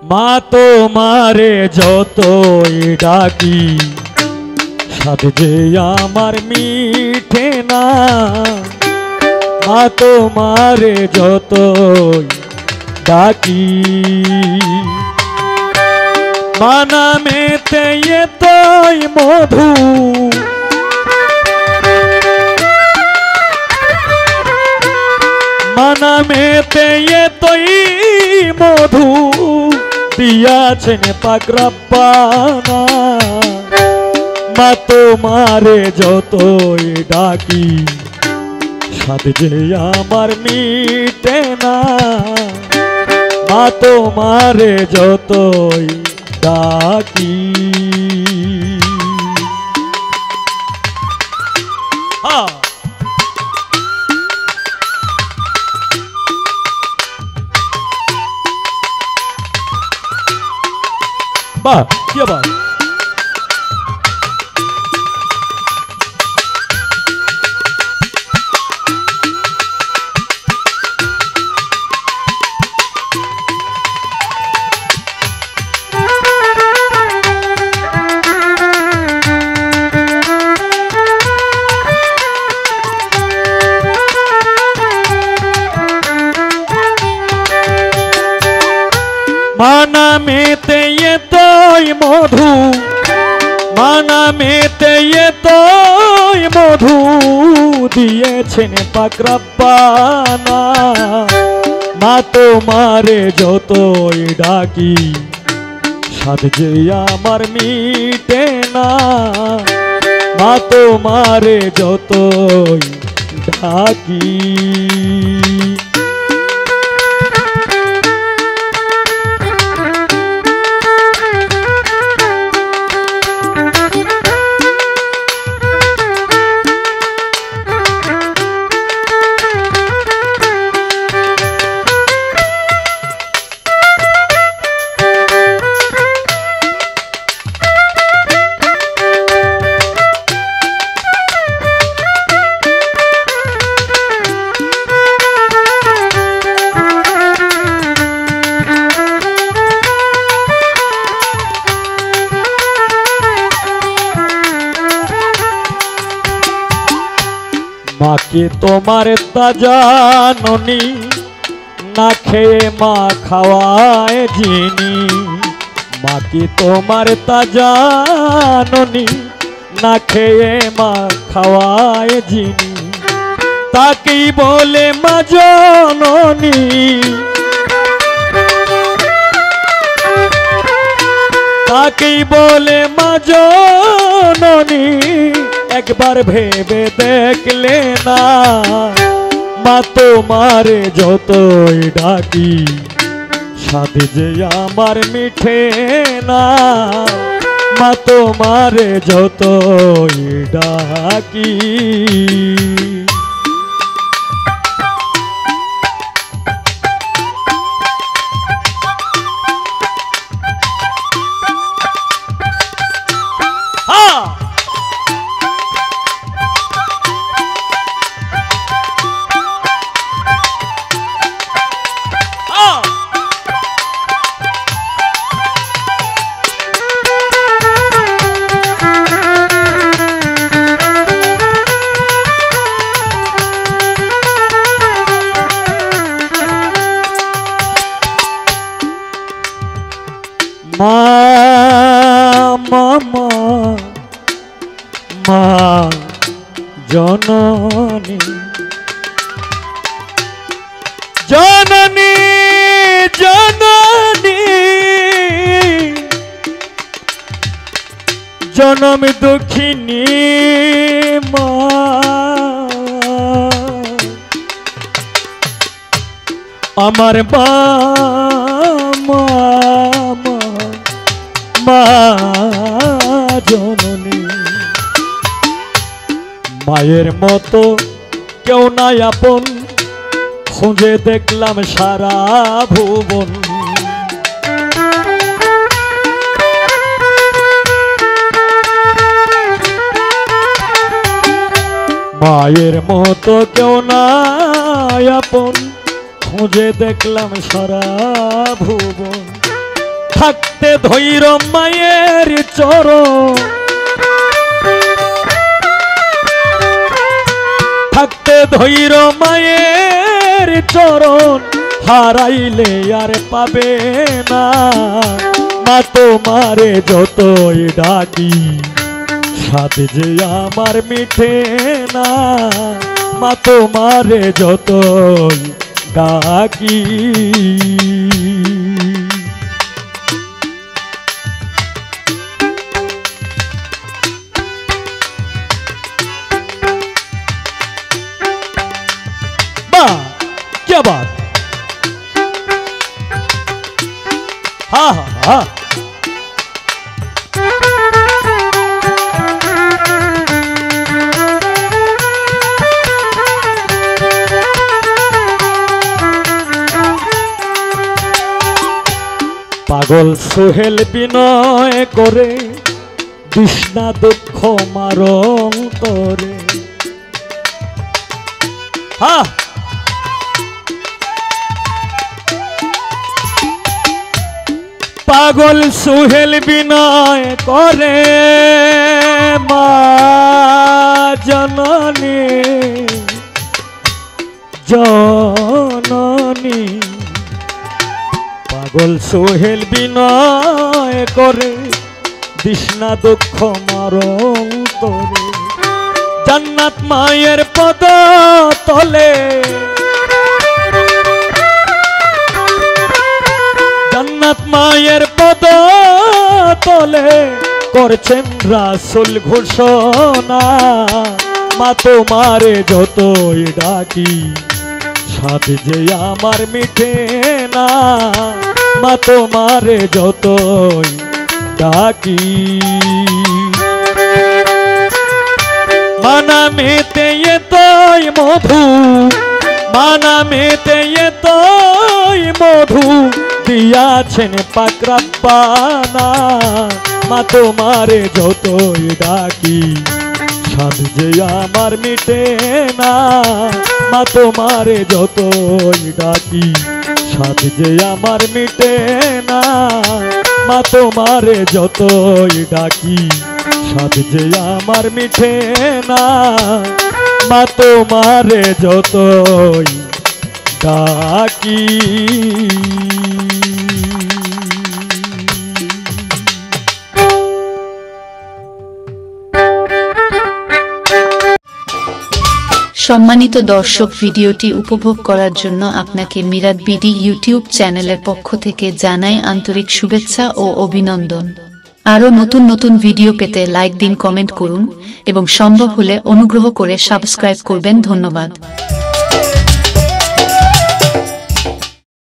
মা তোমারে যতই ডাকি স্বাদ যে আমার মিঠে না। মা তোমারে যতই ডাকি মা নামেতে এতই মধু। মা নামেতে এতই মধু দিয়াছেন পাক রব্বানা। মা তোমারে যতই ডাকি স্বাদ যে আমার মিটে না। মা তোমারে যতই ডাকি। বাহ কি বাহ। মা নামেতে এতই মধু। মা নামেতে এতই মধু দিয়েছেন পাক রব্বানা। মা তোমারে যতই ডাকি স্বাদ যে আমার মিটে না। মা তোমারে যতই ডাকি। মাকে তোমার তাজা ননি না খেয়ে মা খাওয়ায় যিনি। মাকে তোমার তাজা ননি না খেয়ে মা খাওয়ায় যিনি। তাকেই বলে মা জননী। তাকেই বলে মা জননী। একবার ভেবে দেখলে না মা তোমারে যতই ডাকি স্বাদ যে আমার মিঠে না। মা তোমারে যতই ডাকি। মা মামা মা জননী জননী জননী জনম দুঃখিনী মা। আমার মা মা জননী। মায়ের মতো কেউ নাই আপন খুঁজে দেখলাম সারা ভুবন। মায়ের মতো কেউ নাই আপন খুঁজে দেখলাম সারা ভুবন। থাকতে ধৈর মায়ের চরণ, থাকতে ধৈর মায়ের চরণ, হারাইলে আর পাবে না। মা তোমারে যতই ডাকি স্বাদ যে আমার মিঠে না। মা তোমারে যতই ডাকি। বাহ, क्या बात। हाँ हाँ हाँ। পাগল সোহেল বিনয় করে তৃষ্ণা দুঃখ মারং তরে। হ্যাঁ, পাগল সোহেল বিনয় করে মা জননী জননী। পাগল সোহেল বিনয় করে তৃষ্ণা দুঃখ মারং তরে। জান্নাত মায়ের পদ তলে, জান্নাত মায়ের পদ তলে করছেন রাসূল ঘোষণা। মা তোমারে যতই ডাকি স্বাদ যে আমার মিঠে না। মা তোমারে যতই ডাকি। মানা মেতে এতই মধু, মানা মেতে এতই মধু দিয়াছেন পাক রব্বানা। মা তোমারে যতই ডাকি স্বাদ যে আমার মিটে না। মা তোমারে যতই ডাকি স্বাদ যে আমার মিটে না। মা তোমারে যতই ডাকি স্বাদ যে আমার মিঠে না। মা তোমারে যতই ডাকি। সম্মানিত দর্শক, ভিডিওটি উপভোগ করার জন্য আপনাকে মিরাত বিডি ইউটিউব চ্যানেলের পক্ষ থেকে জানাই আন্তরিক শুভেচ্ছা ও অভিনন্দন। আরও নতুন নতুন ভিডিও পেতে লাইক দিন, কমেন্ট করুন এবং সম্ভব হলে অনুগ্রহ করে সাবস্ক্রাইব করবেন। ধন্যবাদ।